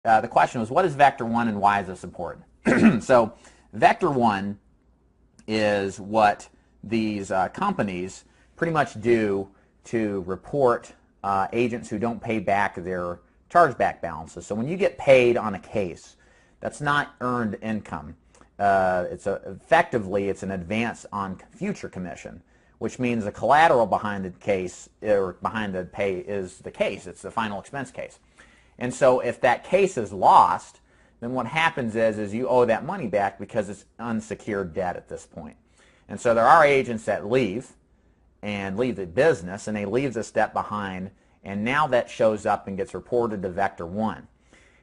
the question was, what is Vector 1 and why is this important? So Vector 1 is what these companies pretty much do to report agents who don't pay back their chargeback balances. So when you get paid on a case, that's not earned income. Effectively, it's an advance on future commission, which means the collateral behind the case or behind the pay is the case. It's the final expense case. And so if that case is lost, then what happens is you owe that money back because it's unsecured debt at this point. And so there are agents that leave the business, and they leave this debt behind, and now that shows up and gets reported to Vector 1.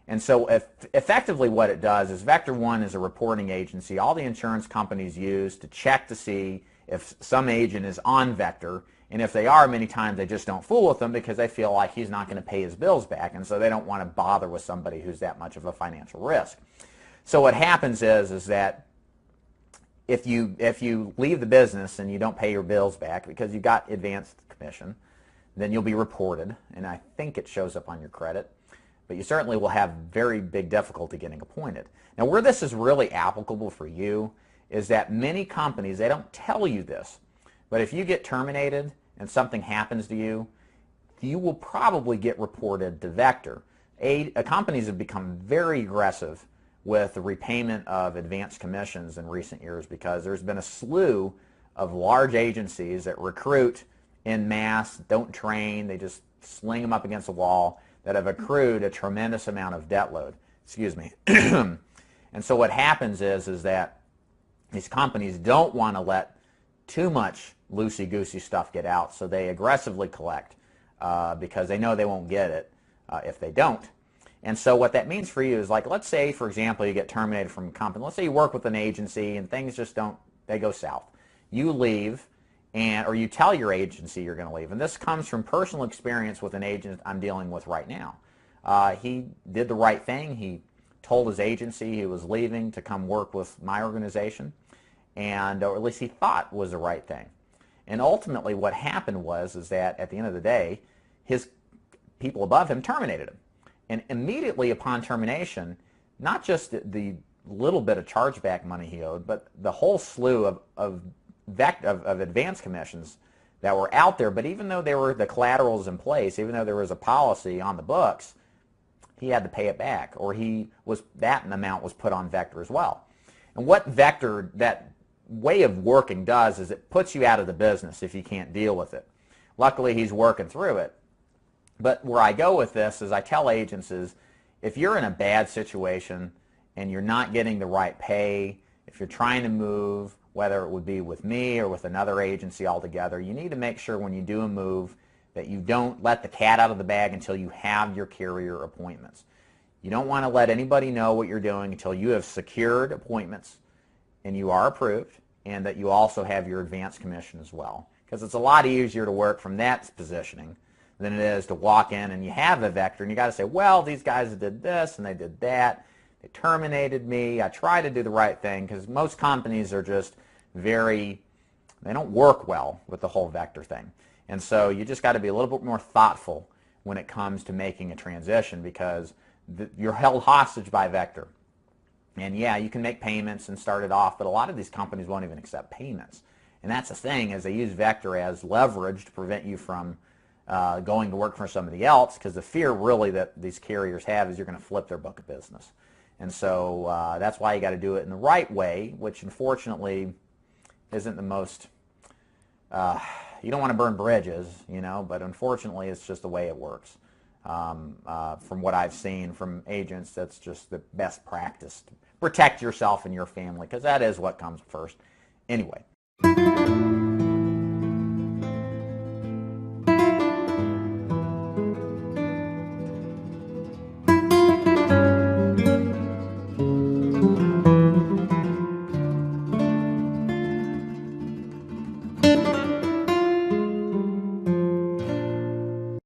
And so effectively what it does is Vector 1 is a reporting agency all the insurance companies use to check to see if some agent is on Vector, and if they are, many times they just don't fool with them because they feel like he's not going to pay his bills back, and so they don't want to bother with somebody who's that much of a financial risk. So what happens is that if you leave the business and you don't pay your bills back because you got advanced commission, then you'll be reported, and I think it shows up on your credit, but you certainly will have very big difficulty getting appointed. Now, where this is really applicable for you is that many companies, they don't tell you this, but if you get terminated and something happens to you, you will probably get reported to Vector. Companies have become very aggressive with the repayment of advanced commissions in recent years because there's been a slew of large agencies that recruit en masse, don't train, they just sling them up against the wall, that have accrued a tremendous amount of debt load. Excuse me. And so what happens is that these companies don't want to let too much loosey-goosey stuff get out, so they aggressively collect because they know they won't get it if they don't. And so what that means for you is, like, let's say, for example, you get terminated from a company. Let's say you work with an agency and things just don't, they go south. You leave, or you tell your agency you're going to leave. And this comes from personal experience with an agent I'm dealing with right now. He did the right thing. He told his agency he was leaving to come work with my organization, and or at least he thought was the right thing. And ultimately what happened is that at the end of the day, his people above him terminated him. And immediately upon termination, not just the little bit of chargeback money he owed, but the whole slew of advance commissions that were out there. But even though there were the collaterals in place, even though there was a policy on the books, he had to pay it back, or that amount was put on Vector as well. And what Vector, that way of working, does is it puts you out of the business if you can't deal with it. Luckily, he's working through it. But where I go with this is I tell agents is, if you're in a bad situation and you're not getting the right pay, if you're trying to move, whether it would be with me or with another agency altogether, you need to make sure when you do a move that you don't let the cat out of the bag until you have your carrier appointments. You don't want to let anybody know what you're doing until you have secured appointments and you are approved, and that you also have your advanced commission as well. Because it's a lot easier to work from that positioning than it is to walk in and you have a Vector and you got to say, well, these guys did this and they did that. They terminated me. I try to do the right thing, because most companies are just they don't work well with the whole Vector thing. And so you just got to be a little bit more thoughtful when it comes to making a transition, because you're held hostage by Vector. And yeah, you can make payments and start it off, but a lot of these companies won't even accept payments. And that's the thing, is they use Vector as leverage to prevent you from going to work for somebody else, because the fear really that these carriers have is you're going to flip their book of business. And so that's why you got to do it in the right way, which unfortunately isn't the most, you don't want to burn bridges, but unfortunately it's just the way it works. From what I've seen from agents, that's just the best practice to protect yourself and your family, because that is what comes first anyway.